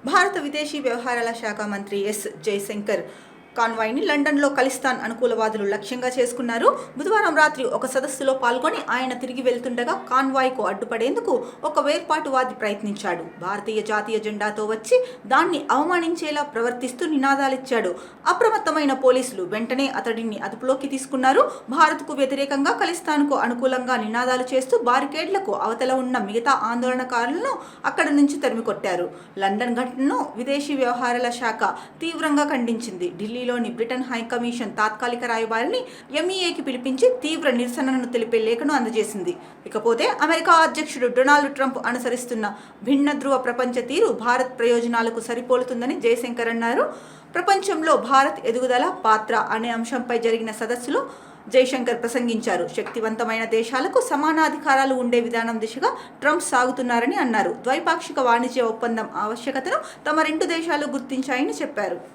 భారత విదేశీ వ్యవహారాల శాఖ మంత్రి ఎస్ జయశంకర్ కాన్వాయ్ని లండన్లో ఖలిస్తాన్ అనుకూలవాదులు లక్ష్యంగా చేసుకున్నారు. బుధవారం రాత్రి ఒక సదస్సులో పాల్గొని ఆయన తిరిగి వెళ్తుండగా కాన్వాయ్కు అడ్డుపడేందుకు ఒక వేర్పాటువాది ప్రయత్నించాడు. భారతీయ జాతీయ జెండాతో వచ్చి దాన్ని అవమానించేలా ప్రవర్తిస్తూ నినాదాలిచ్చాడు. అప్రమత్తమైన పోలీసులు వెంటనే అతడిని అదుపులోకి తీసుకున్నారు. భారత్కు వ్యతిరేకంగా ఖలిస్తాన్కు అనుకూలంగా నినాదాలు చేస్తూ బారికేడ్లకు అవతల ఉన్న మిగతా ఆందోళనకారులను అక్కడి నుంచి తరిమికొట్టారు. లండన్ ఘటనను విదేశీ వ్యవహారాల శాఖ తీవ్రంగా ఖండించింది. ఢిల్లీలోని బ్రిటన్ హైకమిషన్ తాత్కాలిక రాయబారిని ఎంఈఏకి పిలిపించి తీవ్ర నిరసనను తెలిపే లేఖను అందజేసింది. ఇకపోతే అమెరికా అధ్యక్షుడు డొనాల్డ్ ట్రంప్ అనుసరిస్తున్న భిన్న ధృవ ప్రపంచ తీరు భారత్ ప్రయోజనాలకు సరిపోలుతుందని జయశంకర్ అన్నారు. ప్రపంచంలో భారత్ ఎదుగుదల పాత్ర అనే అంశంపై జరిగిన సదస్సులో జయశంకర్ ప్రసంగించారు. శక్తివంతమైన దేశాలకు సమానాధికారాలు ఉండే విధానం దిశగా ట్రంప్ సాగుతున్నారని అన్నారు. ద్వైపాక్షిక వాణిజ్య ఒప్పందం ఆవశ్యకతను తమ రెండు దేశాలు గుర్తించాయని చెప్పారు.